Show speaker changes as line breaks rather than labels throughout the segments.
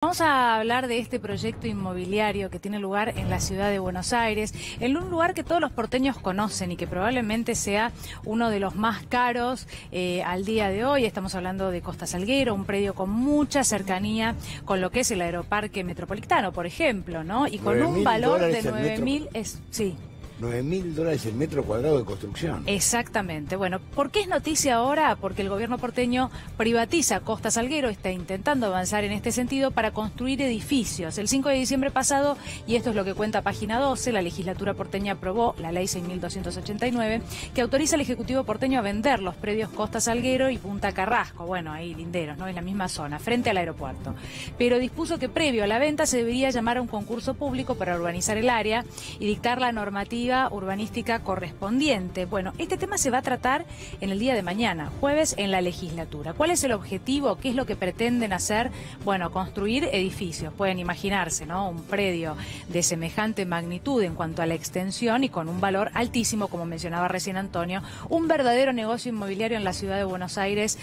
Vamos a hablar de este proyecto inmobiliario que tiene lugar en la ciudad de Buenos Aires, en un lugar que todos los porteños conocen y que probablemente sea uno de los más caros al día de hoy. Estamos hablando de Costa Salguero, un predio con mucha cercanía con lo que es el Aeroparque Metropolitano, por ejemplo, ¿no? Y con un valor de 9.000... Sí.
$9.000 el metro cuadrado de construcción.
Exactamente. Bueno, ¿por qué es noticia ahora? Porque el gobierno porteño privatiza Costa Salguero, está intentando avanzar en este sentido para construir edificios. El 5 de diciembre pasado, y esto es lo que cuenta Página 12, la legislatura porteña aprobó la ley 6.289, que autoriza al Ejecutivo porteño a vender los predios Costa Salguero y Punta Carrasco, bueno, ahí linderos, ¿no? En la misma zona, frente al aeropuerto. Pero dispuso que previo a la venta se debería llamar a un concurso público para urbanizar el área y dictar la normativa urbanística correspondiente. Bueno, este tema se va a tratar en el día de mañana, jueves, en la legislatura. ¿Cuál es el objetivo? ¿Qué es lo que pretenden hacer? Bueno, construir edificios. Pueden imaginarse, ¿no? Un predio de semejante magnitud en cuanto a la extensión y con un valor altísimo, como mencionaba recién Antonio, un verdadero negocio inmobiliario en la ciudad de Buenos Aires,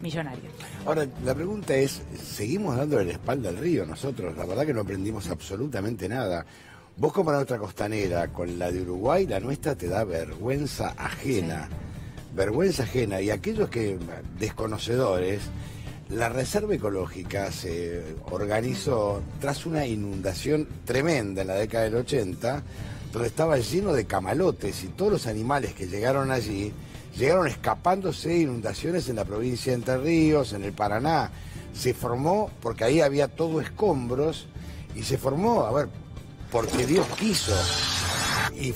millonario.
Ahora, la pregunta es, ¿seguimos dándole la espalda al río nosotros? La verdad que no aprendimos absolutamente nada. Vos comparás otra costanera con la de Uruguay, la nuestra te da vergüenza ajena. Sí. Vergüenza ajena. Y aquellos que, desconocedores, la Reserva Ecológica se organizó tras una inundación tremenda en la década del 80, donde estaba lleno de camalotes y todos los animales que llegaron allí, llegaron escapándose de inundaciones en la provincia de Entre Ríos, en el Paraná. Se formó, porque ahí había todo escombros, y se formó, porque Dios quiso. Y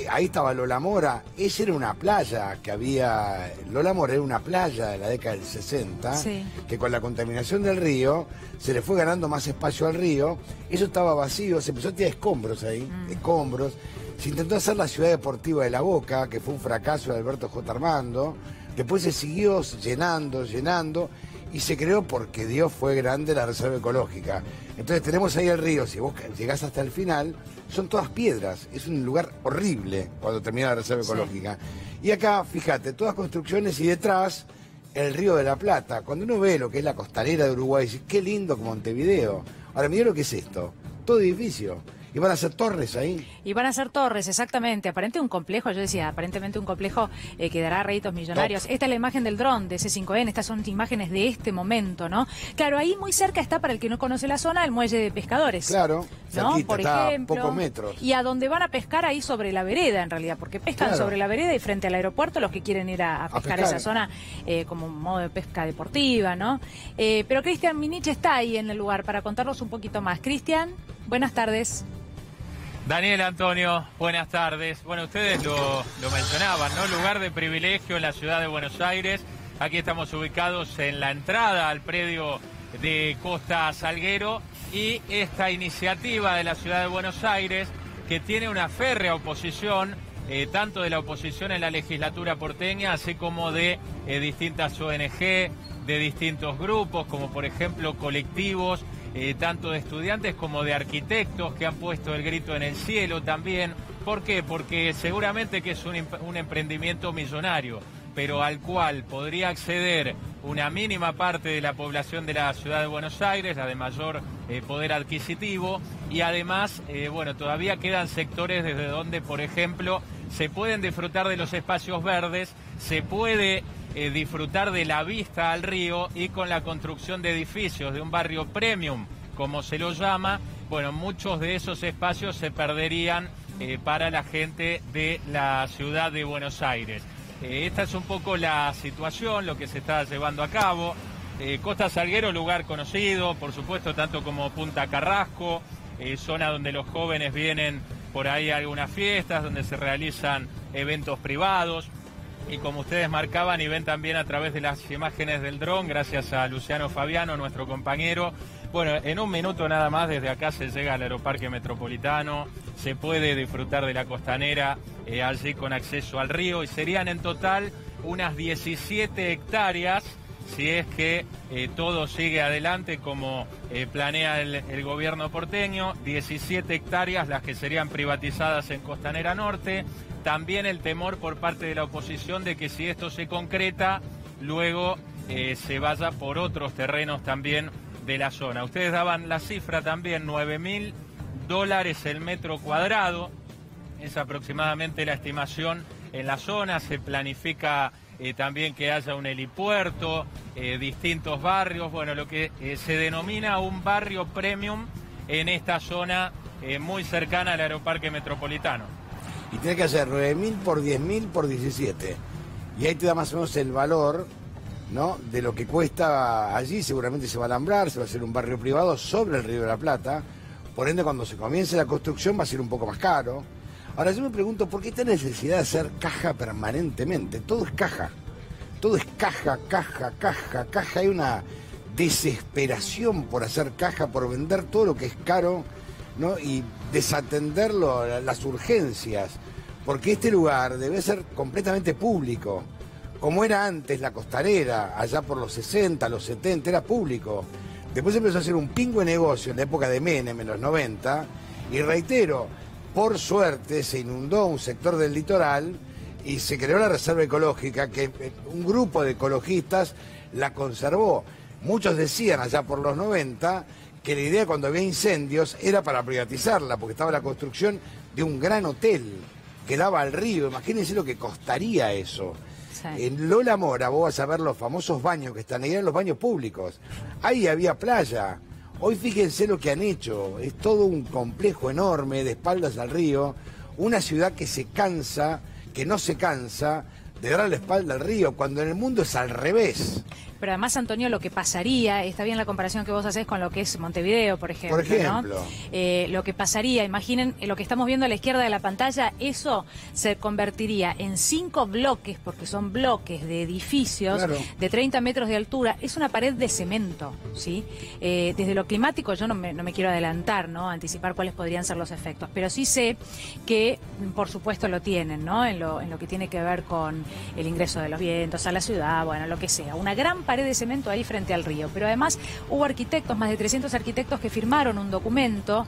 ahí estaba Lola Mora. Esa era una playa que había... Lola Mora era una playa de la década del 60, sí, que con la contaminación del río se le fue ganando más espacio al río. Eso estaba vacío, se empezó a tirar escombros ahí, escombros. Se intentó hacer la ciudad deportiva de La Boca, que fue un fracaso de Alberto J. Armando. Después se siguió llenando, y se creó porque Dios fue grande la Reserva Ecológica. Entonces tenemos ahí el río, si vos llegás hasta el final, son todas piedras, es un lugar horrible cuando termina la Reserva Ecológica. Y acá, fíjate, todas construcciones y detrás el Río de la Plata. Cuando uno ve lo que es la costanera de Uruguay, dice, qué lindo como Montevideo. Ahora, mirá lo que es esto, todo edificio. ¿Y van a hacer torres ahí?
Y van a ser torres, exactamente. Aparentemente un complejo, yo decía, aparentemente un complejo que dará réditos millonarios. Top. Esta es la imagen del dron de C5N, estas son imágenes de este momento, ¿no? Claro, ahí muy cerca está, para el que no conoce la zona, el muelle de pescadores.
Claro,
¿no?
Cerquita,
por
está
ejemplo,
a pocos metros.
Y a donde van a pescar ahí sobre la vereda, en realidad, porque pescan sobre la vereda y frente al aeropuerto los que quieren ir a pescar esa zona como un modo de pesca deportiva, ¿no? Pero Cristian Minich está ahí en el lugar para contarnos un poquito más. Cristian, buenas tardes.
Daniel, Antonio, buenas tardes. Bueno, ustedes lo mencionaban, ¿no? Lugar de privilegio en la ciudad de Buenos Aires. Aquí estamos ubicados en la entrada al predio de Costa Salguero y esta iniciativa de la ciudad de Buenos Aires, que tiene una férrea oposición, tanto de la oposición en la legislatura porteña, así como de distintas ONG, de distintos grupos, como por ejemplo colectivos, tanto de estudiantes como de arquitectos, que han puesto el grito en el cielo también. ¿Por qué? Porque seguramente que es un emprendimiento millonario, pero al cual podría acceder una mínima parte de la población de la ciudad de Buenos Aires, la de mayor poder adquisitivo, y además, bueno, todavía quedan sectores desde donde, por ejemplo, se pueden disfrutar de los espacios verdes, se puede disfrutar de la vista al río, y con la construcción de edificios de un barrio premium, como se lo llama, bueno, muchos de esos espacios se perderían para la gente de la ciudad de Buenos Aires. Esta es un poco la situación, lo que se está llevando a cabo. Costa Salguero, lugar conocido, por supuesto, tanto como Punta Carrasco, zona donde los jóvenes vienen por ahí a algunas fiestas, donde se realizan eventos privados. Y como ustedes marcaban y ven también a través de las imágenes del dron, gracias a Luciano Fabiano, nuestro compañero, bueno, en un minuto nada más desde acá se llega al Aeroparque Metropolitano, se puede disfrutar de la costanera allí con acceso al río, y serían en total unas 17 hectáreas, si es que todo sigue adelante como planea el gobierno porteño, 17 hectáreas las que serían privatizadas en Costanera Norte. También el temor por parte de la oposición de que si esto se concreta, luego se vaya por otros terrenos también de la zona. Ustedes daban la cifra también, $9.000 el metro cuadrado, es aproximadamente la estimación en la zona. Se planifica también que haya un helipuerto, distintos barrios, bueno, lo que se denomina un barrio premium en esta zona muy cercana al Aeroparque Metropolitano.
Y tiene que hacer 9.000 por 10.000 por 17. Y ahí te da más o menos el valor, ¿no?, de lo que cuesta allí. Seguramente se va a alambrar, se va a hacer un barrio privado sobre el Río de la Plata. Por ende, cuando se comience la construcción va a ser un poco más caro. Ahora yo me pregunto, ¿por qué esta necesidad de hacer caja permanentemente? Todo es caja. Todo es caja, caja, caja, caja. Hay una desesperación por hacer caja, por vender todo lo que es caro, ¿no?, y desatenderlo, las urgencias, porque este lugar debe ser completamente público, como era antes la Costanera, allá por los 60, los 70, era público. Después empezó a hacer un pingo de negocio en la época de Menem, en los 90, y reitero, por suerte se inundó un sector del litoral y se creó la reserva ecológica, que un grupo de ecologistas la conservó. Muchos decían allá por los 90 que la idea cuando había incendios era para privatizarla, porque estaba la construcción de un gran hotel que daba al río. Imagínense lo que costaría eso. Sí. En Lola Mora vos vas a ver los famosos baños que están ahí, eran los baños públicos. Ahí había playa. Hoy fíjense lo que han hecho. Es todo un complejo enorme de espaldas al río. Una ciudad que se cansa, que no se cansa de dar la espalda al río, cuando en el mundo es al revés.
Pero además, Antonio, lo que pasaría, está bien la comparación que vos haces con lo que es Montevideo, por ejemplo. ¿No? Lo que pasaría, imaginen, lo que estamos viendo a la izquierda de la pantalla, eso se convertiría en 5 bloques, porque son bloques de edificios, claro, de 30 metros de altura. Es una pared de cemento, ¿sí? Desde lo climático yo no me quiero adelantar, ¿no?, anticipar cuáles podrían ser los efectos, pero sí sé que, por supuesto, lo tienen, ¿no?, en lo que tiene que ver con el ingreso de los vientos a la ciudad, bueno, lo que sea. Una gran pared de cemento ahí frente al río, pero además hubo arquitectos, más de 300 arquitectos que firmaron un documento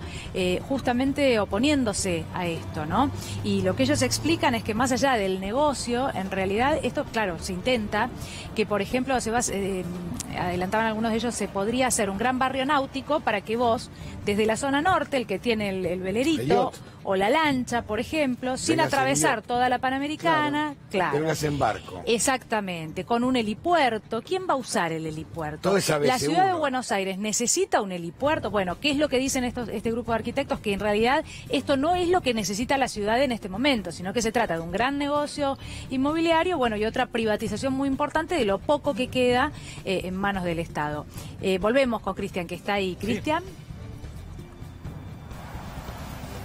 justamente oponiéndose a esto, ¿no? Y lo que ellos explican es que más allá del negocio, en realidad esto, claro, se intenta que, por ejemplo, adelantaban algunos de ellos, se podría hacer un gran barrio náutico para que vos, desde la zona norte, el que tiene el velerito o la lancha, por ejemplo, sin atravesar toda la Panamericana, claro.
Vengas en barco.
Exactamente, con un helipuerto. ¿Quién va a usar el helipuerto? La ciudad de Buenos Aires necesita un helipuerto. Bueno, ¿qué es lo que dicen este grupo de arquitectos? Que en realidad esto no es lo que necesita la ciudad en este momento, sino que se trata de un gran negocio inmobiliario, bueno, y otra privatización muy importante de lo poco que queda en manos del Estado. Volvemos con Cristian, que está ahí. Cristian. Sí.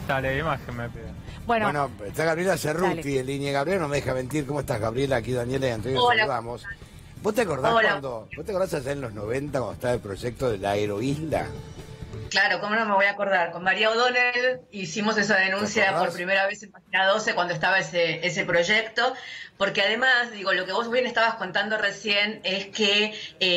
Dale, imagen me pide.
Bueno, está Gabriela Cerruti en línea. Gabriela no me deja mentir. ¿Cómo estás, Gabriela? Aquí Daniela y Antonio, saludamos. ¿Vos te acordás vos te acordás allá en los 90 cuando estaba el proyecto de la Aeroisla?
Claro, cómo no me voy a acordar. Con María O'Donnell hicimos esa denuncia por primera vez en Página 12 cuando estaba ese proyecto, porque además, digo, lo que vos bien estabas contando recién es que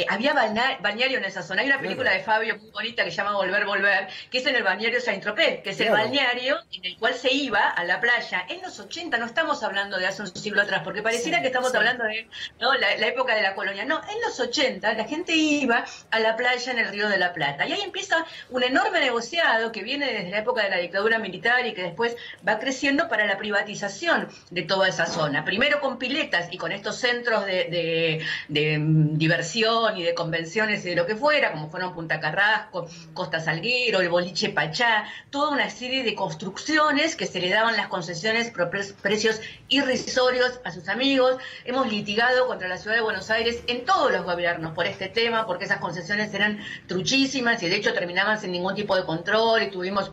había balneario en esa zona. Hay una película de Fabio muy bonita que se llama Volver, Volver, que es en el balneario Saint-Tropez, que es el balneario en el cual se iba a la playa en los 80, no estamos hablando de hace un siglo atrás, porque pareciera que estamos hablando de, ¿no?, la época de la colonia. No, en los 80 la gente iba a la playa en el Río de la Plata, y ahí empieza un enorme negociado que viene desde la época de la dictadura militar y que después va creciendo para la privatización de toda esa zona. Primero con piletas y con estos centros de diversión y de convenciones y de lo que fuera, como fueron Punta Carrasco, Costa Salguero, el Boliche Pachá, toda una serie de construcciones que se le daban las concesiones por precios irrisorios a sus amigos. Hemos litigado contra la ciudad de Buenos Aires en todos los gobiernos por este tema, porque esas concesiones eran truchísimas y de hecho terminaban sin ningún tipo de control, y tuvimos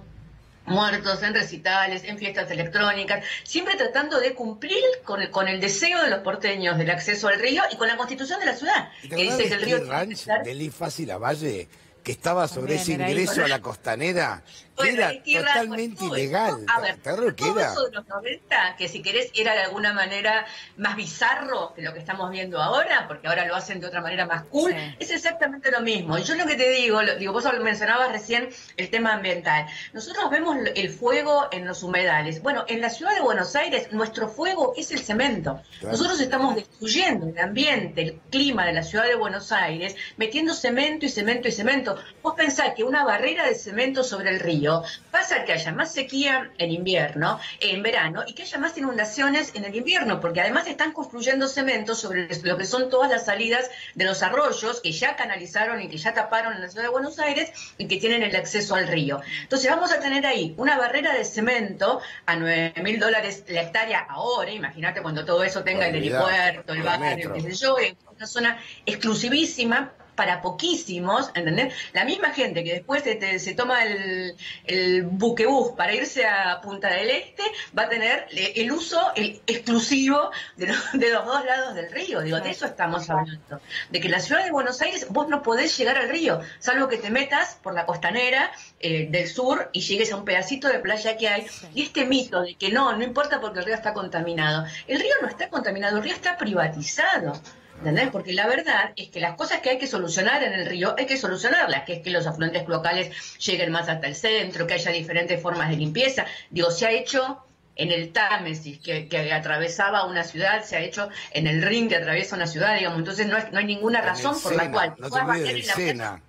muertos en recitales, en fiestas electrónicas, siempre tratando de cumplir con el deseo de los porteños del acceso al río y con la constitución de la ciudad, que dice que el río
ranch del IFAS y la Valle, que estaba sobre ese ingreso a la Costanera, Era
hay que ir
totalmente ilegal.
A ver,
Claro que
todo
era.
eso de los 90, que si querés era de alguna manera más bizarro que lo que estamos viendo ahora, porque ahora lo hacen de otra manera más cool,
Sí.
es exactamente lo mismo. Y yo lo que te digo, vos mencionabas recién el tema ambiental. Nosotros vemos el fuego en los humedales. Bueno, en la ciudad de Buenos Aires, nuestro fuego es el cemento.
Claro.
Nosotros estamos destruyendo el ambiente, el clima de la ciudad de Buenos Aires, metiendo cemento y cemento y cemento. Vos pensás que una barrera de cemento sobre el río pasa que haya más sequía en invierno, en verano, y que haya más inundaciones en el invierno, porque además están construyendo cemento sobre lo que son todas las salidas de los arroyos que ya canalizaron y que ya taparon en la ciudad de Buenos Aires y que tienen el acceso al río. Entonces vamos a tener ahí una barrera de cemento a $9.000 la hectárea ahora. Imagínate cuando todo eso tenga el helipuerto, el barrio, qué sé yo, en una zona exclusivísima para poquísimos, ¿entendés? La misma gente que después se toma el buquebús para irse a Punta del Este va a tener el uso exclusivo de los dos lados del río. Digo, de eso estamos hablando. De que la ciudad de Buenos Aires vos no podés llegar al río, salvo que te metas por la costanera del sur y llegues a un pedacito de playa que hay. Y este mito de que no importa porque el río está contaminado. El río no está contaminado, el río está privatizado. ¿Entendés? Porque la verdad es que las cosas que hay que solucionar en el río hay que solucionarlas, que es que los afluentes cloacales lleguen más hasta el centro, que haya diferentes formas de limpieza. Digo, se ha hecho en el Támesis, que atravesaba una ciudad, se ha hecho en el Rin, que atraviesa una ciudad, digamos. Entonces no hay ninguna razón por la cual...
No te olvides del Sena.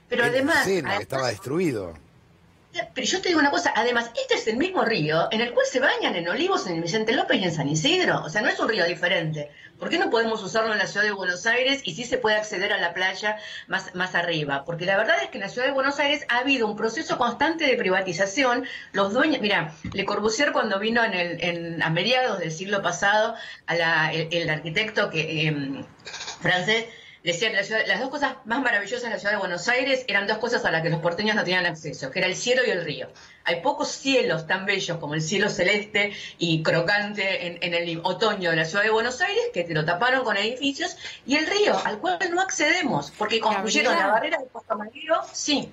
Pero además...
Sena, que estaba destruido.
Pero yo te digo una cosa, además, este es el mismo río en el cual se bañan en Olivos, en Vicente López y en San Isidro. O sea, no es un río diferente. ¿Por qué no podemos usarlo en la ciudad de Buenos Aires y sí se puede acceder a la playa más arriba? Porque la verdad es que en la ciudad de Buenos Aires ha habido un proceso constante de privatización. Los dueños, mira, Le Corbusier cuando vino a mediados del siglo pasado, el arquitecto francés, decía que las dos cosas más maravillosas de la ciudad de Buenos Aires eran dos cosas a las que los porteños no tenían acceso, que era el cielo y el río. Hay pocos cielos tan bellos como el cielo celeste y crocante en el otoño de la ciudad de Buenos Aires, que te lo taparon con edificios, y el río, al cual no accedemos, porque construyeron la barrera de Puerto Madero, sí.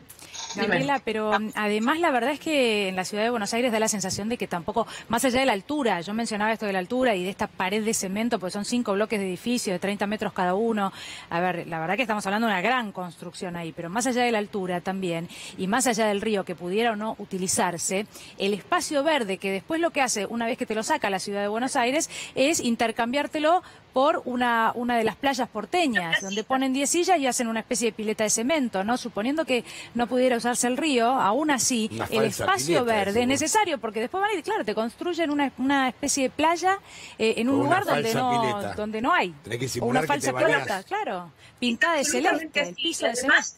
Gabriela, pero además la verdad es que en la ciudad de Buenos Aires da la sensación de que tampoco, más allá de la altura, yo mencionaba esto de la altura y de esta pared de cemento, pues son 5 bloques de edificio de 30 metros cada uno. A ver, la verdad que estamos hablando de una gran construcción ahí, pero más allá de la altura también, y más allá del río que pudiera o no utilizarse, el espacio verde, que después lo que hace, una vez que te lo saca la ciudad de Buenos Aires, es intercambiártelo por una de las playas porteñas, donde ponen 10 sillas y hacen una especie de pileta de cemento, ¿no? Suponiendo que no pudiera usarse el río, aún así, el espacio verde es necesario, porque después van a ir, claro, te construyen una especie de playa en un lugar donde no hay.
Que
o una falsa pileta, claro, pintada de celeste, el piso de cemento.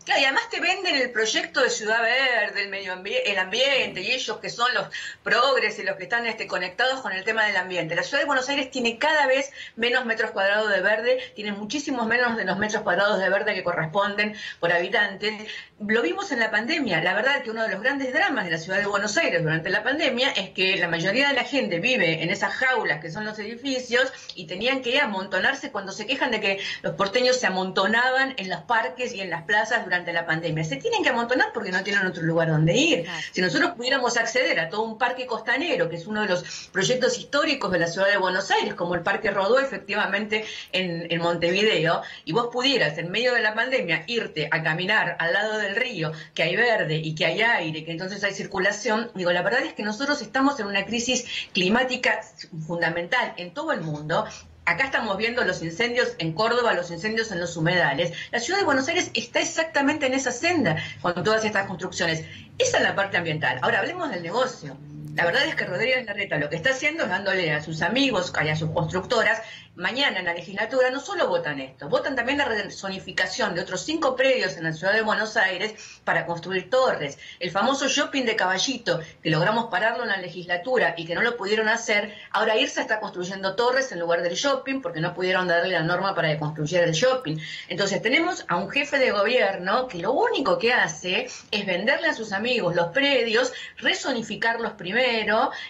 Claro, y además te venden el proyecto de Ciudad Verde, el ambiente, y ellos que son los progres y los que están conectados con el tema del ambiente. La ciudad de Buenos Aires tiene cada vez menos metros cuadrados de verde, tiene muchísimos menos de los metros cuadrados de verde que corresponden por habitante. Lo vimos en la pandemia. La verdad que uno de los grandes dramas de la ciudad de Buenos Aires durante la pandemia es que la mayoría de la gente vive en esas jaulas que son los edificios y tenían que amontonarse cuando se quejan de que los porteños se amontonaban en los parques y en las plazas durante la pandemia. Se tienen que amontonar porque no tienen otro lugar donde ir. Si nosotros pudiéramos acceder a todo un parque costanero, que es uno de los proyectos históricos de la ciudad de Buenos Aires, como el Parque Rodó efectivamente en Montevideo, y vos pudieras en medio de la pandemia irte a caminar al lado del río, que hay verde y que hay aire, que entonces hay circulación, digo, la verdad es que nosotros estamos en una crisis climática fundamental en todo el mundo. Acá estamos viendo los incendios en Córdoba, los incendios en los humedales. La ciudad de Buenos Aires está exactamente en esa senda con todas estas construcciones. Esa es la parte ambiental. Ahora hablemos del negocio. La verdad es que Rodríguez Larreta lo que está haciendo es dándole a sus amigos, a sus constructoras, mañana en la legislatura no solo votan esto, votan también la rezonificación de otros 5 predios en la ciudad de Buenos Aires para construir torres. El famoso shopping de Caballito, que logramos pararlo en la legislatura y que no lo pudieron hacer, ahora IRSA está construyendo torres en lugar del shopping porque no pudieron darle la norma para que construyera el shopping. Entonces tenemos a un jefe de gobierno que lo único que hace es venderle a sus amigos los predios, rezonificarlos primero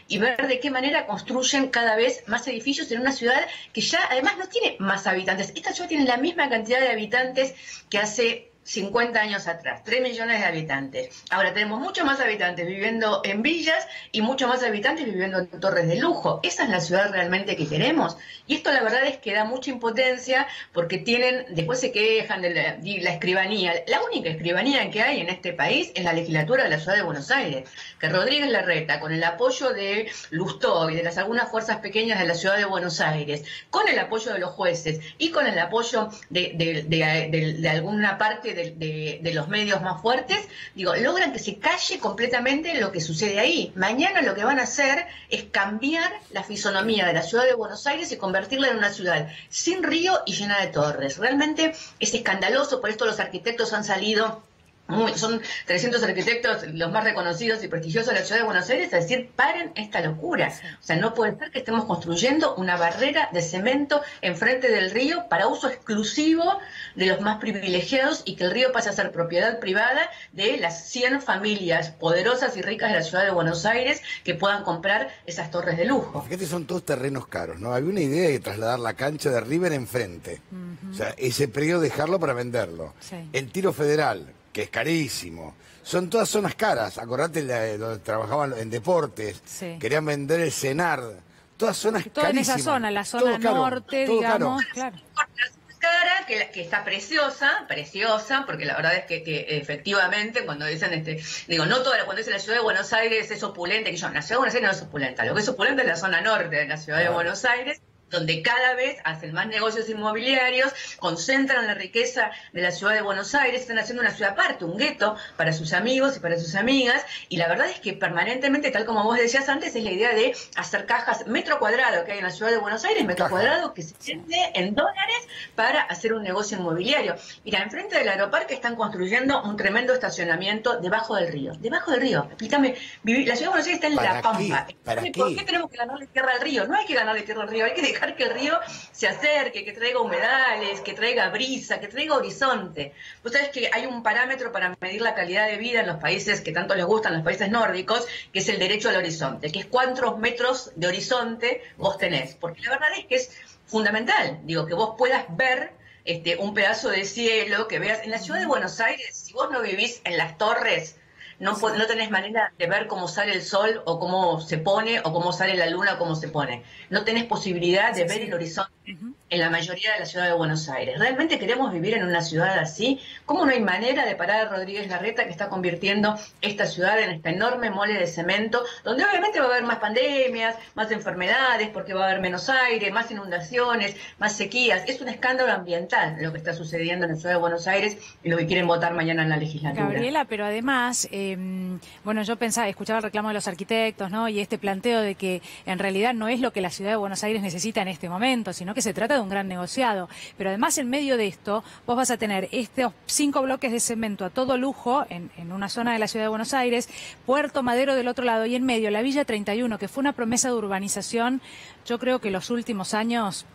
y ver de qué manera construyen cada vez más edificios en una ciudad que ya además no tiene más habitantes. Esta ciudad tiene la misma cantidad de habitantes que hace 50 años atrás, 3 millones de habitantes. Ahora tenemos muchos más habitantes viviendo en villas y muchos más habitantes viviendo en torres de lujo. ¿Esa es la ciudad realmente que queremos? Y esto la verdad es que da mucha impotencia porque después se quejan de la escribanía. La única escribanía que hay en este país es la legislatura de la ciudad de Buenos Aires, que Rodríguez Larreta, con el apoyo de Lustó y de algunas fuerzas pequeñas de la ciudad de Buenos Aires, con el apoyo de los jueces y con el apoyo de alguna parte de los medios más fuertes, logran que se calle completamente lo que sucede ahí. Mañana lo que van a hacer es cambiar la fisonomía de la ciudad de Buenos Aires y convertirla en una ciudad sin río y llena de torres. Realmente es escandaloso, por esto los arquitectos han salido. Son 300 arquitectos, los más reconocidos y prestigiosos de la ciudad de Buenos Aires, a decir, paren esta locura. O sea, no puede ser que estemos construyendo una barrera de cemento enfrente del río para uso exclusivo de los más privilegiados y que el río pase a ser propiedad privada de las 100 familias poderosas y ricas de la ciudad de Buenos Aires que puedan comprar esas torres de lujo.
Fíjate, son todos terrenos caros, ¿no? Había una idea de trasladar la cancha de River enfrente. O sea, ese predio dejarlo para venderlo. Sí. El Tiro Federal, que es carísimo. Son todas zonas caras. Acordate donde trabajaban en deportes. Sí. Querían vender el CENAR. Todas zonas carísimas. Todo en
esa zona, la zona norte, digamos. Claro.
Cara, que está preciosa, porque la verdad es que efectivamente cuando dicen, no toda, cuando dicen la ciudad de Buenos Aires es opulenta, la ciudad de Buenos Aires no es opulenta, lo que es opulenta es la zona norte de la ciudad de Buenos Aires, donde cada vez hacen más negocios inmobiliarios, concentran la riqueza de la ciudad de Buenos Aires, están haciendo una ciudad aparte, un gueto para sus amigos y para sus amigas, y la verdad es que permanentemente, tal como vos decías antes, es la idea de hacer cajas metro cuadrado que hay en la ciudad de Buenos Aires, metro cuadrado que se vende en dólares para hacer un negocio inmobiliario. Mira, enfrente del aeroparque están construyendo un tremendo estacionamiento debajo del río. Debajo del río, explícame, la ciudad de Buenos Aires está en La Pampa.
¿Para qué?
¿Por qué tenemos que ganarle tierra al río? No hay que ganarle tierra al río, hay que dejar que el río se acerque, que traiga humedales, que traiga brisa, que traiga horizonte. Vos sabés que hay un parámetro para medir la calidad de vida en los países que tanto les gustan, los países nórdicos, que es el derecho al horizonte, que es cuántos metros de horizonte vos tenés. Porque la verdad es que es fundamental, que vos puedas ver un pedazo de cielo, que veas. En la ciudad de Buenos Aires, si vos no vivís en las torres, no tenés manera de ver cómo sale el sol o cómo se pone o cómo sale la luna o cómo se pone. No tenés posibilidad de ver el horizonte en la mayoría de la ciudad de Buenos Aires. ¿Realmente queremos vivir en una ciudad así? ¿Cómo no hay manera de parar a Rodríguez Larreta, que está convirtiendo esta ciudad en esta enorme mole de cemento, donde obviamente va a haber más pandemias, más enfermedades, porque va a haber menos aire, más inundaciones, más sequías? Es un escándalo ambiental lo que está sucediendo en la ciudad de Buenos Aires y lo que quieren votar mañana en la legislatura.
Gabriela, pero además, yo escuchaba el reclamo de los arquitectos, ¿no? Y este planteo de que en realidad no es lo que la ciudad de Buenos Aires necesita en este momento, sino que se trata de un gran negociado. Pero además, en medio de esto, vos vas a tener estos 5 bloques de cemento a todo lujo en una zona de la ciudad de Buenos Aires, Puerto Madero del otro lado y en medio la Villa 31, que fue una promesa de urbanización, yo creo que los últimos años,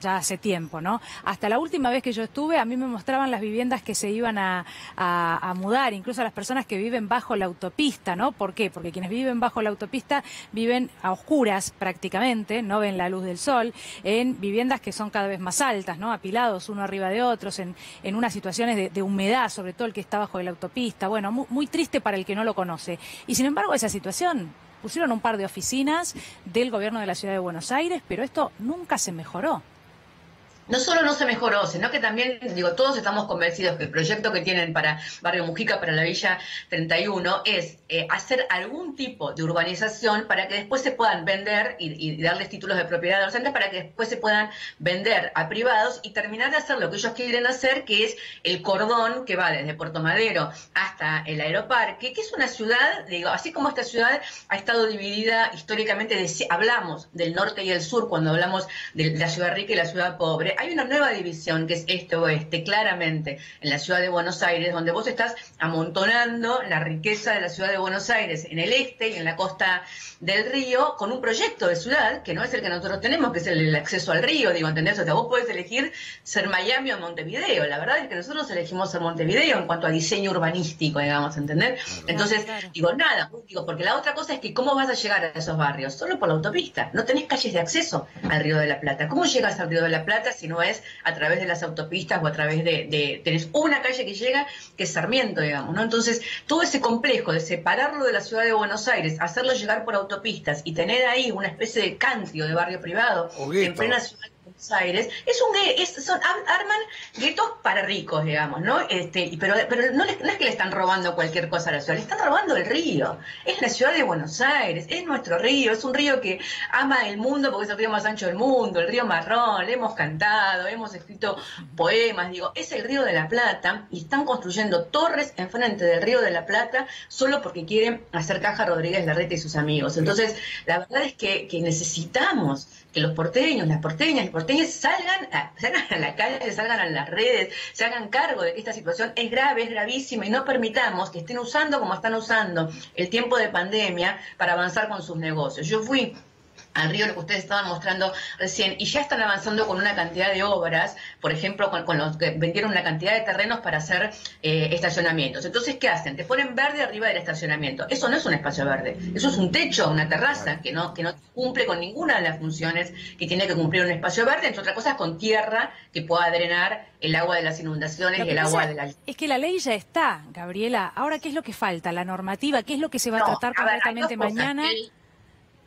ya hace tiempo, ¿no? Hasta la última vez que yo estuve, a mí me mostraban las viviendas que se iban a mudar, incluso a las personas que viven bajo la autopista, ¿no? ¿Por qué? Porque quienes viven bajo la autopista viven a oscuras prácticamente, no ven la luz del sol, en viviendas que son cada vez más altas, ¿no? Apilados uno arriba de otros, en unas situaciones de humedad, sobre todo el que está bajo de la autopista. Muy triste para el que no lo conoce. Y sin embargo, esa situación, pusieron un par de oficinas del gobierno de la ciudad de Buenos Aires, pero esto nunca se mejoró.
No solo no se mejoró, sino que también, todos estamos convencidos que el proyecto que tienen para Barrio Mujica, para la Villa 31, es hacer algún tipo de urbanización para que después se puedan vender y darles títulos de propiedad a los entes para que después se puedan vender a privados y terminar de hacer lo que ellos quieren hacer, que es el cordón que va desde Puerto Madero hasta el Aeroparque, que es una ciudad, así como esta ciudad ha estado dividida históricamente, hablamos del norte y el sur cuando hablamos de la ciudad rica y la ciudad pobre. Hay una nueva división que es este-oeste, claramente, en la ciudad de Buenos Aires, donde vos estás amontonando la riqueza de la ciudad de Buenos Aires en el este y en la costa del río, con un proyecto de ciudad que no es el que nosotros tenemos, que es el acceso al río, ¿entendés? O sea, vos podés elegir ser Miami o Montevideo. La verdad es que nosotros elegimos ser Montevideo en cuanto a diseño urbanístico, ¿entender? Entonces, porque la otra cosa es que ¿cómo vas a llegar a esos barrios? Solo por la autopista. No tenés calles de acceso al Río de la Plata. ¿Cómo llegas al Río de la Plata sino es a través de las autopistas o a través tenés una calle que llega, que es Sarmiento, digamos, ¿no? Entonces, todo ese complejo de separarlo de la ciudad de Buenos Aires, hacerlo llegar por autopistas y tener ahí una especie de country o de barrio privado en plena ciudad de Buenos Aires, arman guetos para ricos, digamos, ¿no? Pero no es que le están robando cualquier cosa a la ciudad, le están robando el río. Es la ciudad de Buenos Aires, es nuestro río, es un río que ama el mundo porque es el río más ancho del mundo, el río marrón, le hemos cantado, hemos escrito poemas, digo, es el río de la Plata y están construyendo torres enfrente del río de la Plata solo porque quieren hacer caja Rodríguez Larreta y sus amigos. Entonces, la verdad es que necesitamos que los porteños, las porteñas y porteñas salgan a la calle, salgan a las redes, se hagan cargo de que esta situación es grave, es gravísima y no permitamos que estén usando como están usando el tiempo de pandemia para avanzar con sus negocios. Yo fui al río, lo que ustedes estaban mostrando recién, y ya están avanzando con una cantidad de obras, por ejemplo, con los que vendieron una cantidad de terrenos para hacer estacionamientos. Entonces, ¿qué hacen? Te ponen verde arriba del estacionamiento. Eso no es un espacio verde, eso es un techo, una terraza, que no cumple con ninguna de las funciones que tiene que cumplir un espacio verde, entre otras cosas con tierra que pueda drenar el agua de las inundaciones y el agua de la...
Es que la ley ya está, Gabriela. Ahora, ¿qué es lo que falta? ¿La normativa? ¿Qué es lo que se va a tratar concretamente mañana?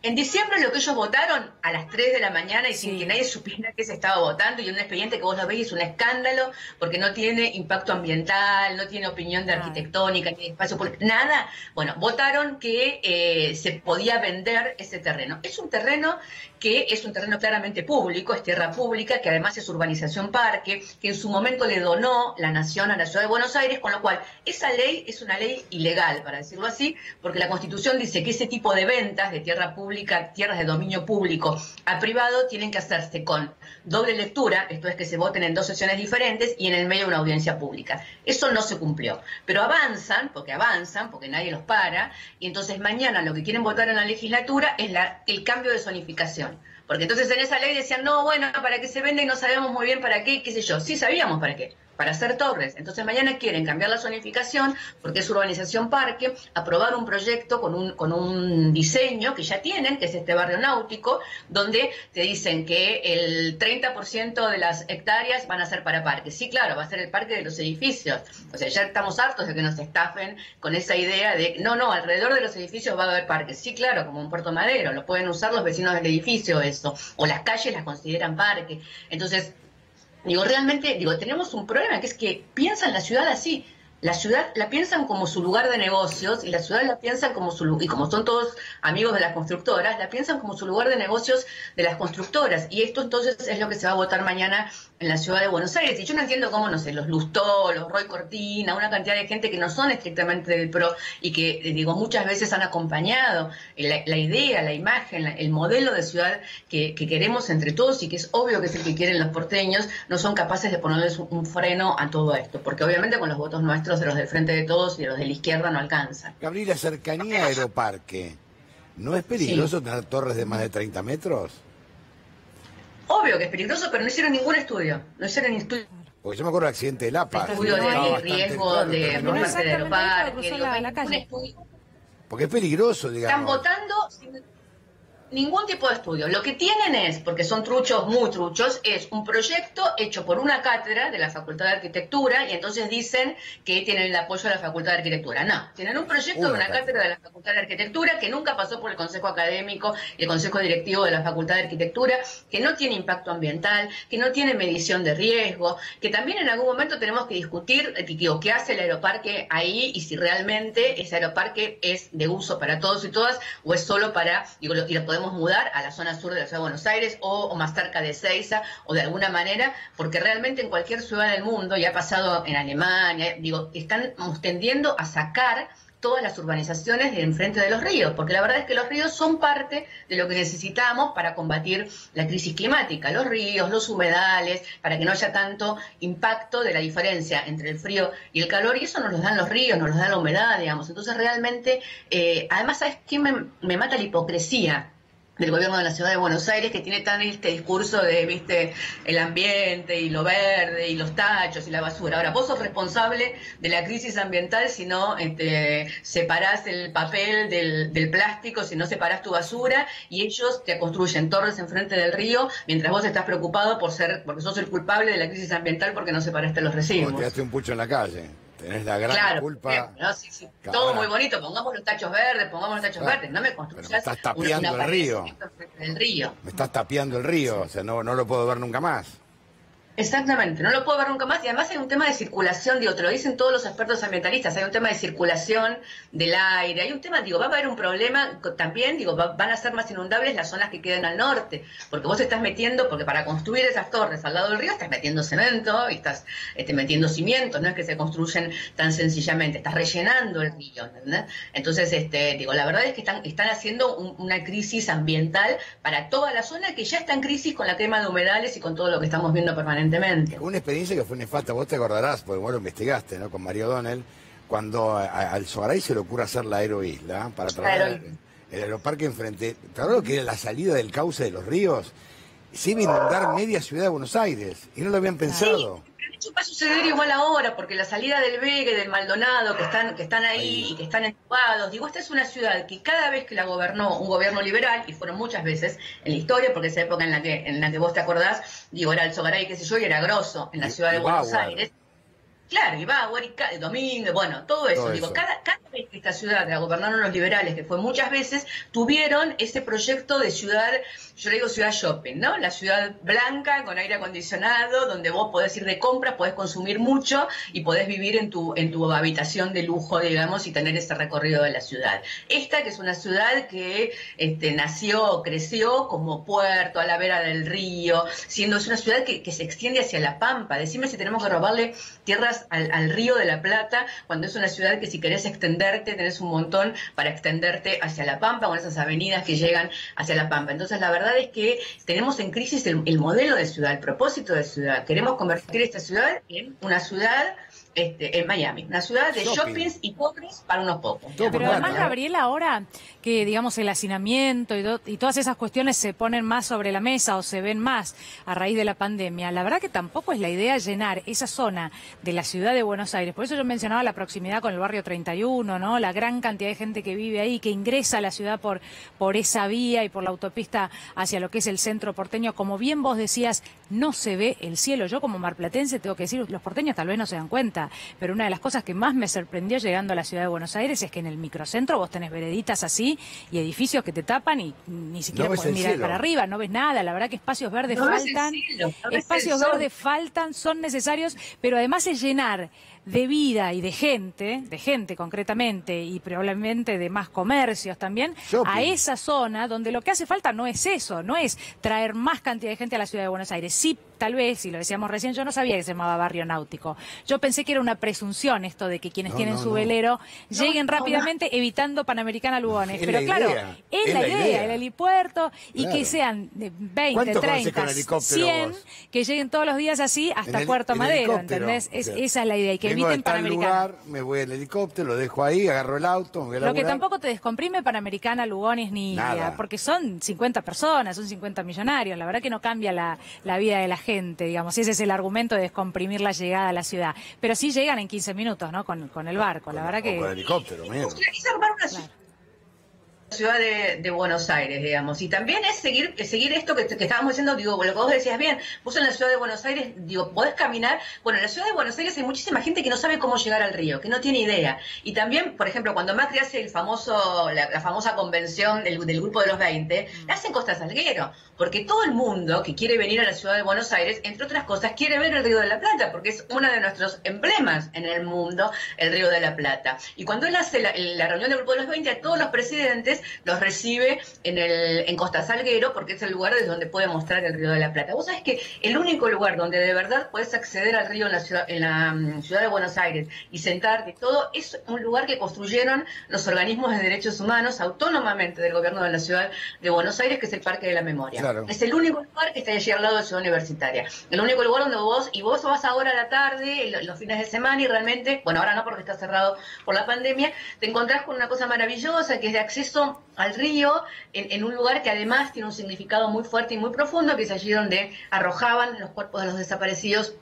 En diciembre lo que ellos votaron a las 3 de la mañana y sin que nadie supiera que se estaba votando, y un expediente que vos lo veis es un escándalo porque no tiene impacto ambiental, no tiene opinión de arquitectónica, ni de espacio público, nada. Bueno, votaron que se podía vender ese terreno. Es un terreno que es un terreno claramente público, es tierra pública, que además es urbanización parque, que en su momento le donó la Nación a la Ciudad de Buenos Aires, con lo cual esa ley es una ley ilegal, para decirlo así, porque la Constitución dice que ese tipo de ventas de tierra pública, tierras de dominio público a privado, tienen que hacerse con doble lectura, esto es que se voten en 2 sesiones diferentes y en el medio de una audiencia pública. Eso no se cumplió, pero avanzan, porque nadie los para, y entonces mañana lo que quieren votar en la legislatura es el cambio de zonificación. Porque entonces en esa ley decían, no, bueno, para que se venda y no sabemos muy bien para qué sé yo. Sí sabíamos para qué, para hacer torres. Entonces mañana quieren cambiar la zonificación porque es urbanización parque, aprobar un proyecto con un diseño que ya tienen, que es este barrio náutico, donde te dicen que el 30% de las hectáreas van a ser para parques. Sí, claro, va a ser el parque de los edificios. O sea, ya estamos hartos de que nos estafen con esa idea de, no, alrededor de los edificios va a haber parques. Sí, claro, como un Puerto Madero, lo pueden usar los vecinos del edificio eso, o las calles las consideran parque. Entonces, realmente, tenemos un problema, que es que piensan la ciudad así. La ciudad la piensan como su lugar de negocios y la ciudad la piensan como y como son todos amigos de las constructoras, la piensan como su lugar de negocios de las constructoras. Y esto entonces es lo que se va a votar mañana en la ciudad de Buenos Aires. Y yo no entiendo cómo, no sé, los Lustó, los Roy Cortina, una cantidad de gente que no son estrictamente del PRO y que, muchas veces han acompañado la idea, la imagen, el modelo de ciudad que queremos entre todos y que es obvio que es el que quieren los porteños, no son capaces de ponerles un freno a todo esto. Porque obviamente con los votos nuestros, de los del Frente de Todos y de los de la izquierda, no alcanza.
Gabriela, cercanía a Aeroparque, ¿no es peligroso tener torres de más de 30 metros?
Obvio que es peligroso, pero no hicieron ningún estudio. No hicieron ni estudio.
Porque yo me acuerdo del accidente de Lapa.
Estudio de riesgo de romperse de Aeroparque.
Porque es peligroso, digamos.
Están votando sin ningún tipo de estudio. Lo que tienen es, porque son truchos, muy truchos, es un proyecto hecho por una cátedra de la Facultad de Arquitectura y entonces dicen que tienen el apoyo de la Facultad de Arquitectura. No, tienen un proyecto de una cátedra de la Facultad de Arquitectura que nunca pasó por el Consejo Académico y el Consejo Directivo de la Facultad de Arquitectura, que no tiene impacto ambiental, que no tiene medición de riesgo, que también en algún momento tenemos que discutir qué hace el aeroparque ahí y si realmente ese aeroparque es de uso para todos y todas o es solo para, y lo podemos mudar a la zona sur de la ciudad de Buenos Aires o más cerca de Ezeiza o de alguna manera, porque realmente en cualquier ciudad del mundo, ya ha pasado en Alemania, están tendiendo a sacar todas las urbanizaciones de enfrente de los ríos, porque la verdad es que los ríos son parte de lo que necesitamos para combatir la crisis climática, los ríos, los humedales, para que no haya tanto impacto de la diferencia entre el frío y el calor, y eso nos lo dan los ríos, nos lo da la humedad, digamos. Entonces realmente, además, ¿sabes qué me mata la hipocresía? del gobierno de la ciudad de Buenos Aires, que tiene tan este discurso de, viste, el ambiente y lo verde y los tachos y la basura. Ahora, vos sos responsable de la crisis ambiental si no separás el papel del plástico, si no separás tu basura, y ellos te construyen torres enfrente del río mientras vos estás preocupado porque sos el culpable de la crisis ambiental porque no separaste los residuos.
Como tiraste un pucho en la calle. Tenés la gran culpa.
¿No? Sí. Todo muy bonito, pongamos los tachos verdes, no me construyas.
Me estás tapiando el río. Me estás tapiando el río, o sea, no lo puedo ver nunca más.
Exactamente, no lo puedo ver nunca más, y además hay un tema de circulación, te lo dicen todos los expertos ambientalistas, hay un tema de circulación del aire, hay un tema, va a haber un problema también, van a ser más inundables las zonas que quedan al norte, porque vos estás metiendo, porque para construir esas torres al lado del río estás metiendo cemento, y estás metiendo cimientos, no es que se construyen tan sencillamente, estás rellenando el río, ¿entendés? Entonces, la verdad es que están haciendo una crisis ambiental para toda la zona que ya está en crisis con la quema de humedales y con todo lo que estamos viendo permanentemente.
Una experiencia que fue nefasta, vos te acordarás, porque vos lo investigaste, ¿no? Con Mario O'Donnell, cuando al Sogaray se le ocurre hacer la aeroisla para trabajar el aeroparque enfrente. Claro lo que era la salida del cauce de los ríos, se iba a inundar media ciudad de Buenos Aires, y no lo habían pensado.
Sí. De hecho va a suceder igual ahora, porque la salida del Vega y del Maldonado, que están ahí y que están entubados, esta es una ciudad que cada vez que la gobernó un gobierno liberal, y fueron muchas veces en la historia, porque esa época en la que vos te acordás, era el Sogaray, qué sé yo, y era grosso en la ciudad de Buenos Aires. Claro, y Domingo, todo eso. Cada vez que esta ciudad la gobernaron los liberales, que fue muchas veces, tuvieron ese proyecto de ciudad, yo le digo ciudad shopping, ¿no? La ciudad blanca, con aire acondicionado, donde vos podés ir de compras, podés consumir mucho y podés vivir en tu habitación de lujo, digamos, y tener ese recorrido de la ciudad. Esta que es una ciudad que creció como puerto, a la vera del río, es una ciudad que se extiende hacia la Pampa. Decime si tenemos que robarle tierras al Río de la Plata, cuando es una ciudad que si querés extenderte, tenés un montón para extenderte hacia la Pampa, con esas avenidas que llegan hacia la Pampa. Entonces la verdad es que tenemos en crisis el modelo de ciudad, el propósito de ciudad. Queremos convertir esta ciudad en una ciudad en Miami, una ciudad de shoppings y pobres para unos pocos.
Pero además, Gabriela, ahora que digamos el hacinamiento y todas esas cuestiones se ponen más sobre la mesa o se ven más a raíz de la pandemia, la verdad que tampoco es la idea llenar esa zona de la ciudad de Buenos Aires. Por eso yo mencionaba la proximidad con el barrio 31, ¿no? La gran cantidad de gente que vive ahí, que ingresa a la ciudad por esa vía y por la autopista hacia lo que es el centro porteño. Como bien vos decías, no se ve el cielo. Yo como marplatense tengo que decir, los porteños tal vez no se dan cuenta, pero una de las cosas que más me sorprendió llegando a la ciudad de Buenos Aires es que en el microcentro vos tenés vereditas así y edificios que te tapan y ni siquiera podés mirar para arriba, no ves nada. La verdad que espacios verdes faltan, son necesarios, pero además es llenar de vida y de gente concretamente, y probablemente de más comercios también, a esa zona donde lo que hace falta no es eso, no es traer más cantidad de gente a la ciudad de Buenos Aires. Sí, tal vez, y lo decíamos recién, yo no sabía que se llamaba barrio náutico. Yo pensé que era una presunción esto de que quienes tienen su velero lleguen rápidamente evitando Panamericana Lugones. Pero claro, es la idea, el helipuerto, y que sean 20, 30, 100, que lleguen todos los días así hasta Puerto Madero, ¿entendés? Esa es la idea, y que eviten Panamericana.
Me voy en helicóptero, lo dejo ahí, agarro el auto, me voy a laburar.
Lo que tampoco te descomprime Panamericana, Lugones ni Ilia, porque son 50 personas, son 50 millonarios. La verdad que no cambia la vida de la gente, digamos. Ese es el argumento de descomprimir la llegada a la ciudad. Pero sí llegan en 15 minutos, ¿no? Con el barco, la verdad que...
Con el helicóptero, mira.
Ciudad de Buenos Aires, digamos, y también es seguir esto que estábamos diciendo, lo que vos decías bien, vos en la ciudad de Buenos Aires, podés caminar, en la ciudad de Buenos Aires hay muchísima gente que no sabe cómo llegar al río, que no tiene idea, y también, por ejemplo, cuando Macri hace la famosa convención del grupo de los 20, la hacen Costa Salguero, porque todo el mundo que quiere venir a la ciudad de Buenos Aires, entre otras cosas, quiere ver el Río de la Plata, porque es uno de nuestros emblemas en el mundo, el Río de la Plata, y cuando él hace la reunión del grupo de los 20, a todos los presidentes los recibe en Costa Salguero, porque es el lugar desde donde puede mostrar el Río de la Plata. Vos sabés que el único lugar donde de verdad podés acceder al río en la ciudad de Buenos Aires y sentarte y todo, es un lugar que construyeron los organismos de derechos humanos autónomamente del gobierno de la ciudad de Buenos Aires, que es el Parque de la Memoria. Claro. Es el único lugar que está allí al lado de Ciudad Universitaria. El único lugar donde vos vas ahora a la tarde, los fines de semana, y realmente, ahora no porque está cerrado por la pandemia, te encontrás con una cosa maravillosa que es de acceso acceso al río en un lugar que además tiene un significado muy fuerte y muy profundo, que es allí donde arrojaban los cuerpos de los desaparecidos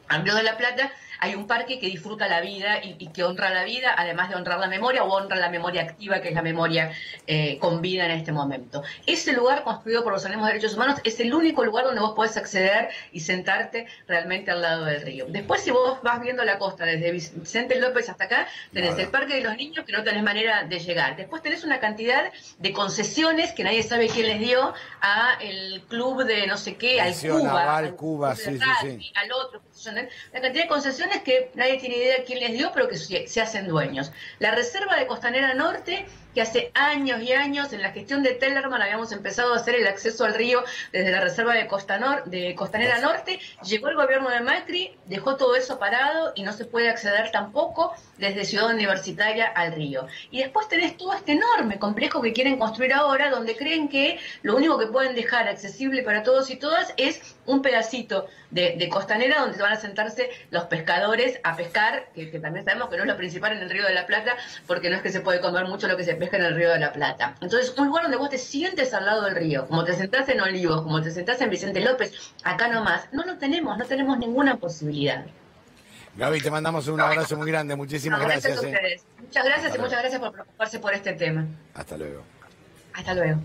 al Río de la Plata. Hay un parque que disfruta la vida y que honra la vida, además de honrar la memoria, o honra la memoria activa, que es la memoria con vida en este momento. Ese lugar construido por los organismos de derechos humanos es el único lugar donde vos podés acceder y sentarte realmente al lado del río. Después, si vos vas viendo la costa desde Vicente López hasta acá, tenés el Parque de los Niños, que no tenés manera de llegar. Después tenés una cantidad de concesiones que nadie sabe quién les dio a el club de no sé qué, al Cuba,
sí,
al otro, la cantidad de concesiones que nadie tiene idea de quién les dio, pero que se hacen dueños. La Reserva de Costanera Norte, que hace años y años, en la gestión de Tellerman, habíamos empezado a hacer el acceso al río desde la Reserva de Costanera Norte, llegó el gobierno de Macri, dejó todo eso parado y no se puede acceder tampoco desde Ciudad Universitaria al río. Y después tenés todo este enorme complejo que quieren construir ahora, donde creen que lo único que pueden dejar accesible para todos y todas es un pedacito de costanera donde van a sentarse los pescadores a pescar, que también sabemos que no es lo principal en el Río de la Plata, porque no es que se puede comer mucho lo que se pesca en el Río de la Plata. Entonces, un lugar donde vos te sientes al lado del río, como te sentás en Olivos, como te sentás en Vicente López, acá nomás, no tenemos ninguna posibilidad.
Gaby, te mandamos un abrazo muy grande, muchísimas gracias.
Muchas gracias y muchas gracias por preocuparse por este tema.
Hasta luego.
Hasta luego.